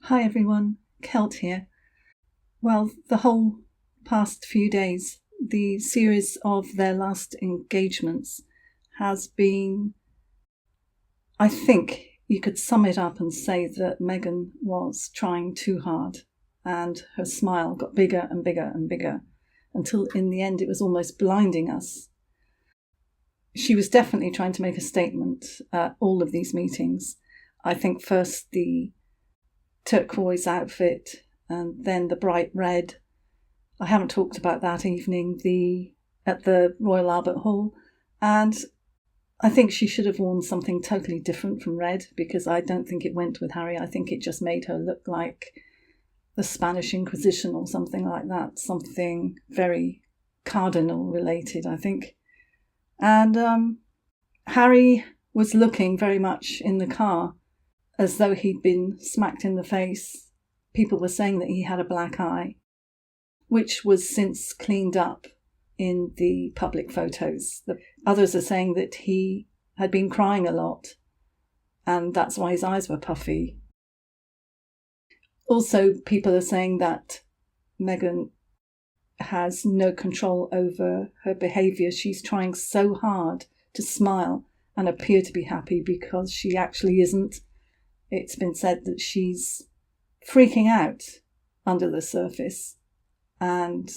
Hi everyone, Kelt here. Well, the whole past few days, the series of their last engagements has been, I think you could sum it up and say that Meghan was trying too hard and her smile got bigger and bigger and bigger until in the end it was almost blinding us. She was definitely trying to make a statement at all of these meetings. I think first the turquoise outfit and then the bright red. I haven't talked about that evening at the Royal Albert Hall, and I think she should have worn something totally different from red because I don't think it went with Harry. I think it just made her look like the Spanish Inquisition or something like that, something very cardinal related, I think. And Harry was looking very much in the car as though he'd been smacked in the face. People were saying that he had a black eye, which was since cleaned up in the public photos. Others are saying that he had been crying a lot, and that's why his eyes were puffy. Also, people are saying that Meghan has no control over her behaviour. She's trying so hard to smile and appear to be happy because she actually isn't. It's been said that she's freaking out under the surface and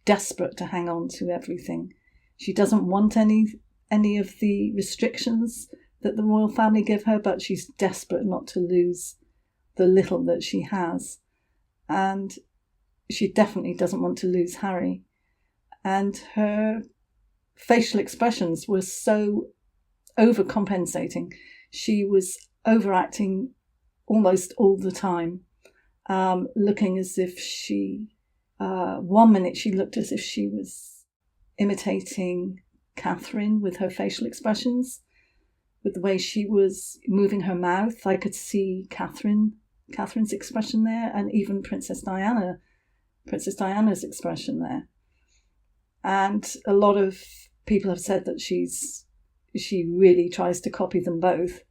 desperate to hang on to everything. She doesn't want any of the restrictions that the royal family give her, but she's desperate not to lose the little that she has. And she definitely doesn't want to lose Harry. And her facial expressions were so overcompensating. She was overacting almost all the time, looking as if she, 1 minute she looked as if she was imitating Catherine with her facial expressions, with the way she was moving her mouth. I could see Catherine's expression there, and even Princess Diana's expression there. And a lot of people have said that she really tries to copy them both.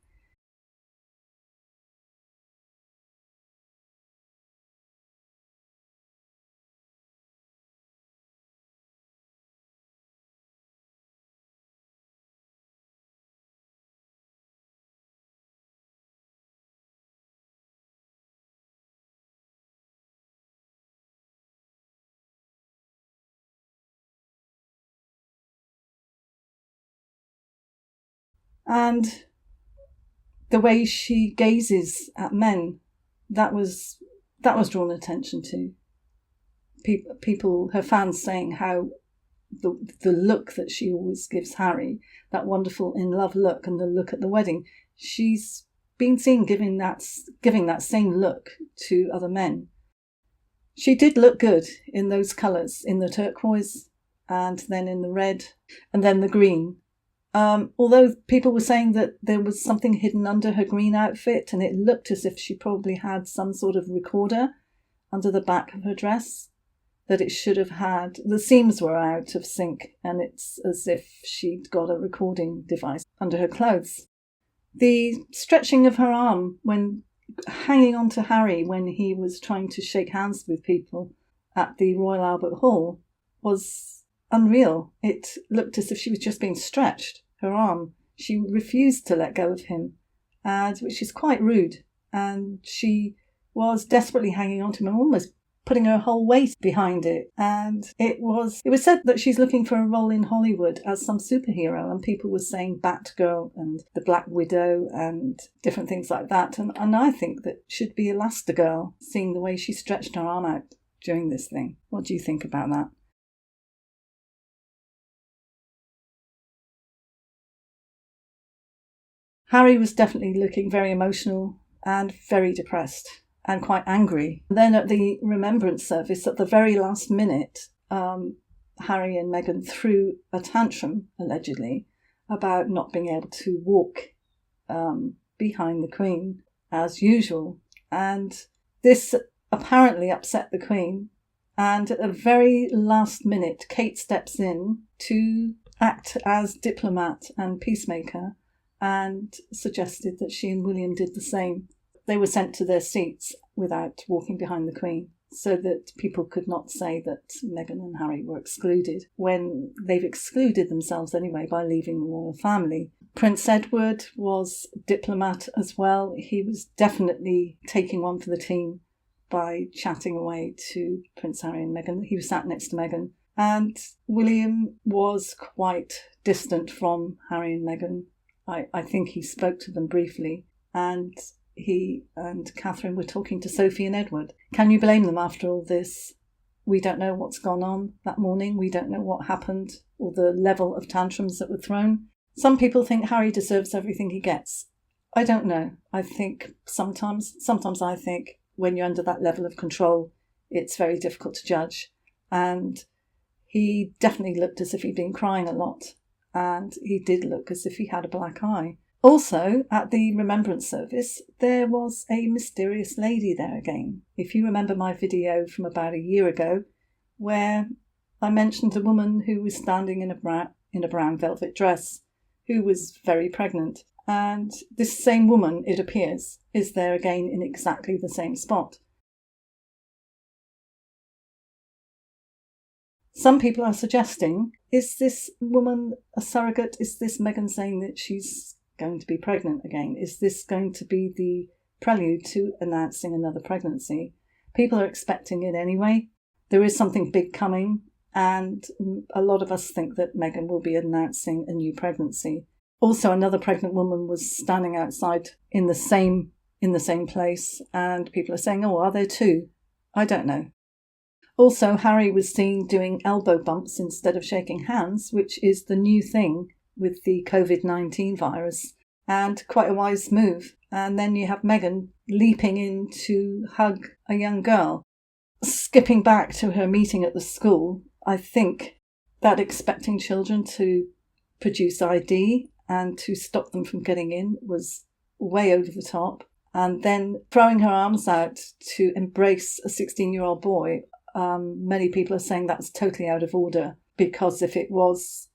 And the way she gazes at men, that was drawn attention to. People, her fans, saying how the look that she always gives Harry, that wonderful in love look, and the look at the wedding, she's been seen giving that same look to other men. She did look good in those colours, in the turquoise, and then in the red, and then the green. Although people were saying that there was something hidden under her green outfit, and it looked as if she probably had some sort of recorder under the back of her dress, that it should have had. The seams were out of sync, and it's as if she'd got a recording device under her clothes. The stretching of her arm when hanging on to Harry when he was trying to shake hands with people at the Royal Albert Hall was unreal. It looked as if she was just being stretched, her arm. She refused to let go of him, which is quite rude. And she was desperately hanging on to him and almost putting her whole weight behind it. And it was said that she's looking for a role in Hollywood as some superhero, and people were saying Batgirl and the Black Widow and different things like that. And I think that should be Elastigirl, seeing the way she stretched her arm out during this thing. What do you think about that? Harry was definitely looking very emotional and very depressed and quite angry. Then at the remembrance service, at the very last minute, Harry and Meghan threw a tantrum, allegedly, about not being able to walk behind the Queen as usual. And this apparently upset the Queen. And at the very last minute, Kate steps in to act as diplomat and peacemaker and suggested that she and William did the same. they were sent to their seats without walking behind the Queen, so that people could not say that Meghan and Harry were excluded, when they've excluded themselves anyway by leaving the royal family. Prince Edward was a diplomat as well. He was definitely taking one for the team by chatting away to Prince Harry and Meghan. He was sat next to Meghan. And William was quite distant from Harry and Meghan. I think he spoke to them briefly, and he and Catherine were talking to Sophie and Edward. Can you blame them after all this? We don't know what's gone on that morning. We don't know what happened or the level of tantrums that were thrown. Some people think Harry deserves everything he gets. I don't know. I think sometimes I think when you're under that level of control, it's very difficult to judge. And he definitely looked as if he'd been crying a lot. And he did look as if he had a black eye. Also, at the remembrance service, there was a mysterious lady there again. If you remember my video from about a year ago, where I mentioned a woman who was standing in a brown velvet dress, who was very pregnant. And this same woman, it appears, is there again in exactly the same spot. Some people are suggesting, is this woman a surrogate? Is this Meghan saying that she's going to be pregnant again? Is this going to be the prelude to announcing another pregnancy? People are expecting it anyway. There is something big coming, and a lot of us think that Meghan will be announcing a new pregnancy. Also, another pregnant woman was standing outside in the same place, and people are saying, oh, are there two? I don't know. Also, Harry was seen doing elbow bumps instead of shaking hands, which is the new thing with the COVID-19 virus, and quite a wise move. And then you have Meghan leaping in to hug a young girl. Skipping back to her meeting at the school, I think that expecting children to produce ID and to stop them from getting in was way over the top. And then throwing her arms out to embrace a 16-year-old boy, many people are saying that's totally out of order, because if it was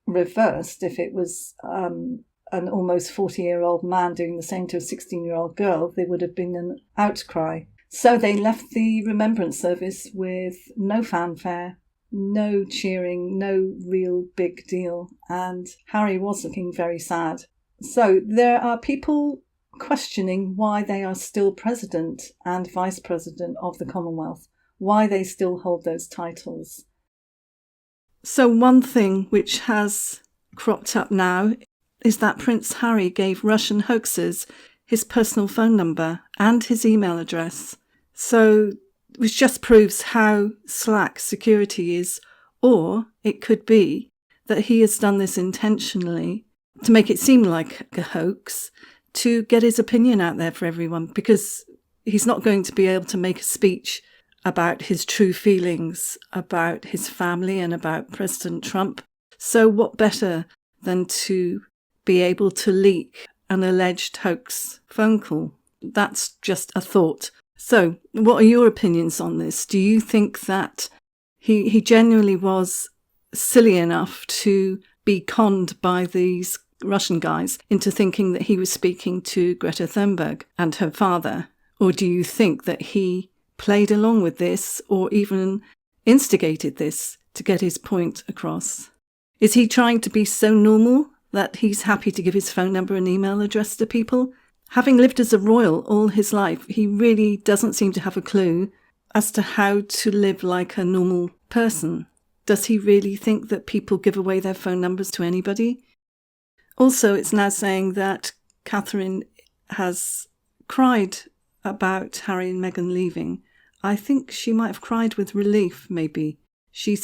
reversed, if it was an almost 40-year-old man doing the same to a 16-year-old girl, there would have been an outcry. So they left the remembrance service with no fanfare, no cheering, no real big deal, and Harry was looking very sad. So there are people questioning why they are still president and vice president of the Commonwealth, why they still hold those titles. So one thing which has cropped up now is that Prince Harry gave Russian hoaxers his personal phone number and his email address. So which just proves how slack security is, or it could be that he has done this intentionally to make it seem like a hoax, to get his opinion out there for everyone, because he's not going to be able to make a speech about his true feelings about his family and about President Trump. So what better than to be able to leak an alleged hoax phone call? That's just a thought. So what are your opinions on this? Do you think that he genuinely was silly enough to be conned by these Russian guys into thinking that he was speaking to Greta Thunberg and her father? Or do you think that he played along with this or even instigated this to get his point across? Is he trying to be so normal that he's happy to give his phone number and email address to people? Having lived as a royal all his life, he really doesn't seem to have a clue as to how to live like a normal person. Does he really think that people give away their phone numbers to anybody? Also, it's now saying that Catherine has cried about Harry and Meghan leaving. I think she might have cried with relief, maybe. She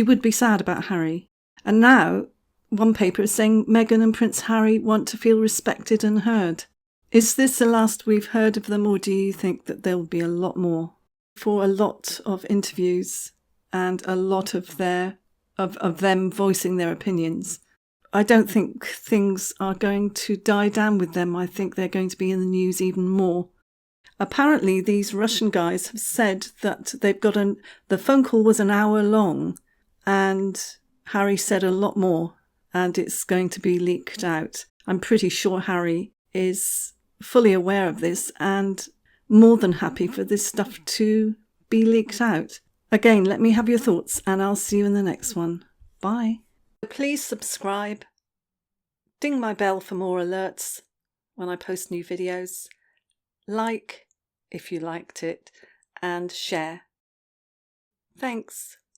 would be sad about Harry. And now, one paper is saying Meghan and Prince Harry want to feel respected and heard. Is this the last we've heard of them, or do you think that there will be a lot more? For a lot of interviews and a lot of them voicing their opinions, I don't think things are going to die down with them. I think they're going to be in the news even more. Apparently, these Russian guys have said that they've got the phone call was an hour long, and Harry said a lot more, and it's going to be leaked out. I'm pretty sure Harry is fully aware of this and more than happy for this stuff to be leaked out. Again, let me have your thoughts and I'll see you in the next one. Bye. Please subscribe. Ding my bell for more alerts when I post new videos. Like if you liked it and share. Thanks.